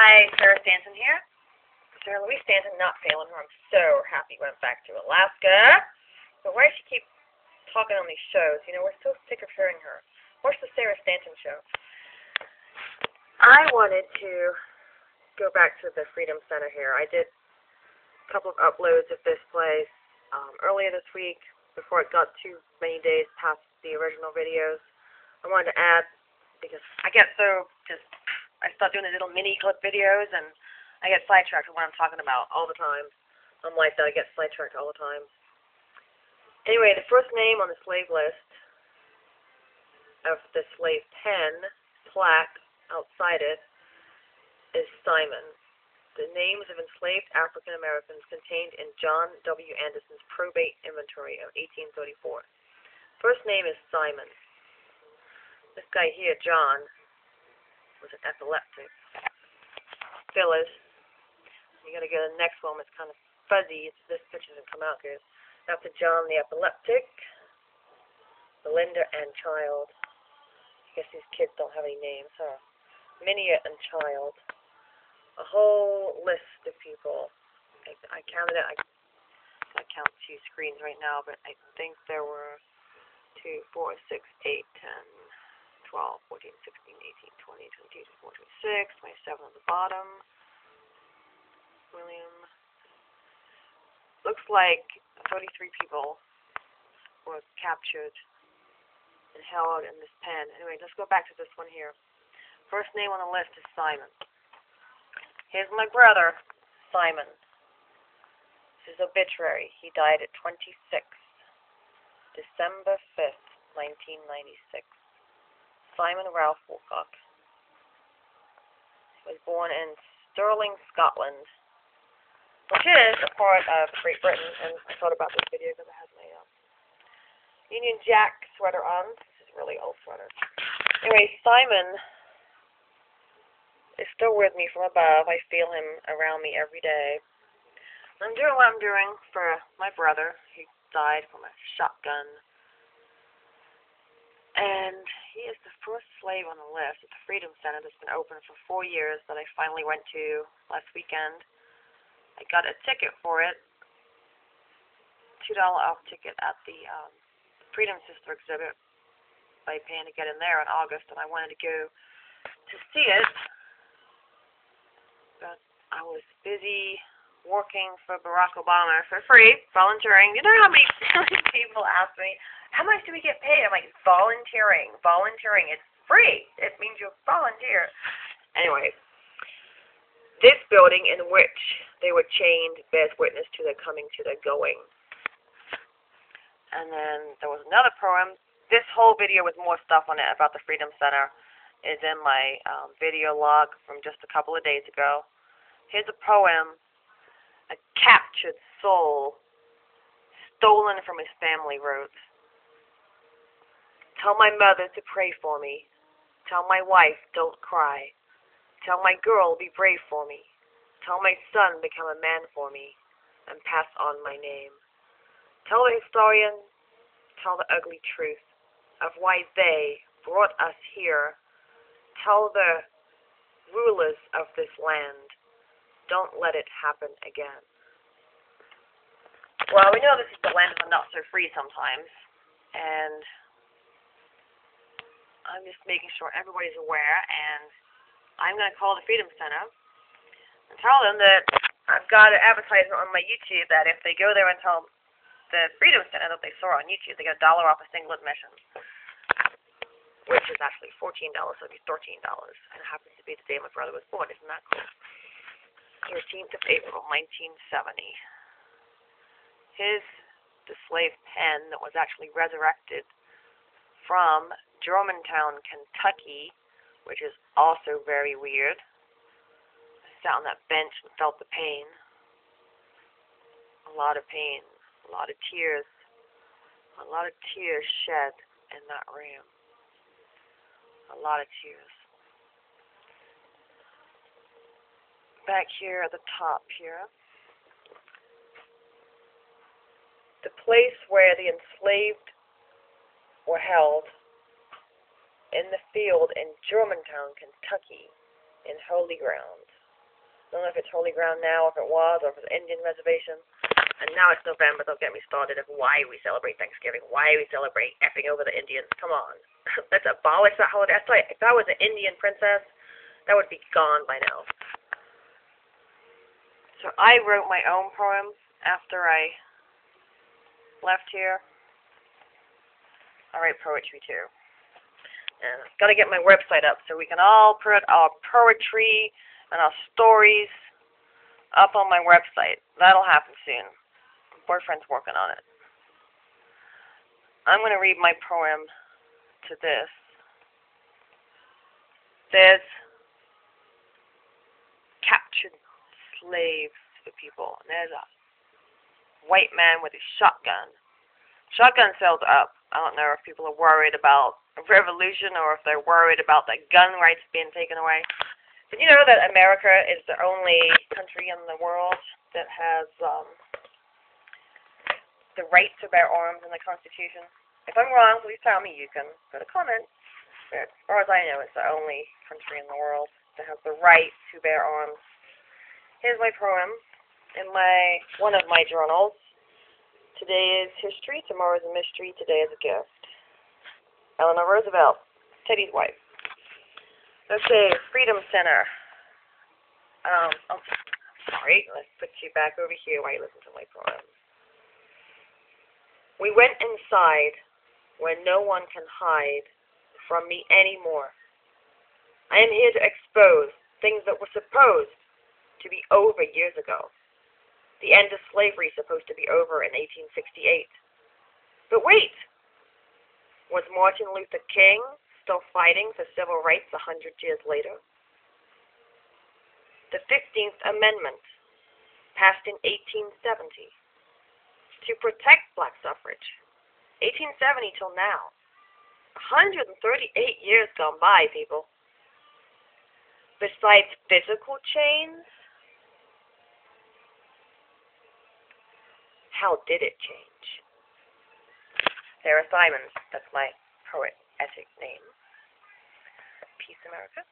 Hi, Sarah Stanton here. Sarah Louise Stanton, not failing her. I'm so happy went back to Alaska. But why does she keep talking on these shows? You know, we're so sick of hearing her. Watch the Sarah Stanton show. I wanted to go back to the Freedom Center here. I did a couple of uploads of this place earlier this week before it got too many days past the original videos. I wanted to add, because I get so I start doing the little mini clip videos, and I get sidetracked with what I'm talking about all the time. I'm like that. I get sidetracked all the time. Anyway, the first name on the slave list of the slave pen plaque outside it is Simon. The names of enslaved African Americans contained in John W. Anderson's probate inventory of 1834. First name is Simon. This guy here, John, was an epileptic. Phyllis. You gotta go to the next one. It's kind of fuzzy. This picture doesn't come out good. After John the epileptic, Belinda and Child. I guess these kids don't have any names, huh? Minia and Child. A whole list of people. I counted it. I count 2 screens right now, but I think there were 2, 4, 6, 8, 10, 12, 14, 16, 18, 20, 22, 24, 26, 27 on the bottom. William. Looks like 33 people were captured and held in this pen. Anyway, let's go back to this one here. First name on the list is Simon. Here's my brother, Simon. This is obituary. He died at 26, December 5th, 1996. Simon Ralph Woolcock. He was born in Stirling, Scotland, which is a part of Great Britain, and I thought about this video because it has my Union Jack sweater on. This is a really old sweater. Anyway, Simon is still with me from above. I feel him around me every day. I'm doing what I'm doing for my brother. He died from a shotgun. And he is the first slave on the list at the Freedom Center that's been open for 4 years that I finally went to last weekend. I got a ticket for it, $2 off ticket at the Freedom Sister exhibit by paying to get in there in August, and I wanted to go to see it, but I was busy working for Barack Obama for free, volunteering. You know how many people ask me, how much do we get paid? I'm like, volunteering. Volunteering, it's free. It means you volunteer. Anyway, this building in which they were chained bears witness to their coming to their going. And then there was another poem. This whole video with more stuff on it about the Freedom Center is in my video log from just a couple of days ago. Here's a poem, a captured soul, stolen from his family wrote. Tell my mother to pray for me. Tell my wife, don't cry. Tell my girl, be brave for me. Tell my son, become a man for me, and pass on my name. Tell the historian, tell the ugly truth of why they brought us here. Tell the rulers of this land, don't let it happen again. Well, we know this is the land of the not so free sometimes, and I'm just making sure everybody's aware, and I'm going to call the Freedom Center and tell them that I've got an advertisement on my YouTube that if they go there and tell the Freedom Center that they saw on YouTube, they get $1 off a single admission, which is actually $14, so it'd be $13, and it happens to be the day my brother was born. Isn't that cool? 13th of April, 1970. Here's the slave pen that was actually resurrected from Germantown, Kentucky, which is also very weird. I sat on that bench and felt the pain. A lot of pain. A lot of tears. A lot of tears shed in that room. A lot of tears. Back here at the top here. The place where the enslaved were held in the field in Germantown, Kentucky, in holy ground. Don't know if it's holy ground now, if it was, or if it's Indian reservation. And now it's November, don't get me started of why we celebrate Thanksgiving, why we celebrate effing over the Indians. Come on. Let's abolish that holiday. That's like, if I was an Indian princess, that would be gone by now. So I wrote my own poem after I left here. I write poetry too. And I've got to get my website up so we can all put our poetry and our stories up on my website. That'll happen soon. My boyfriend's working on it. I'm going to read my poem to this. There's captured slaves for people. And there's a white man with a shotgun. Shotgun sells up. I don't know if people are worried about a revolution or if they're worried about the gun rights being taken away. Did you know that America is the only country in the world that has the right to bear arms in the Constitution? If I'm wrong, please tell me. You can put a comment. But as far as I know, it's the only country in the world that has the right to bear arms. Here's my poem in one of my journals. Today is history, tomorrow is a mystery, today is a gift. Eleanor Roosevelt, Teddy's wife. Okay, Freedom Center. Sorry, let's put you back over here while you listen to my poem. We went inside where no one can hide from me anymore. I am here to expose things that were supposed to be over years ago. The end of slavery is supposed to be over in 1868. But wait! Was Martin Luther King still fighting for civil rights 100 years later? The 15th Amendment, passed in 1870, to protect black suffrage. 1870 till now. 138 years gone by, people. Besides physical chains, how did it change? Sarah Simons, that's my poetic name. Peace, America.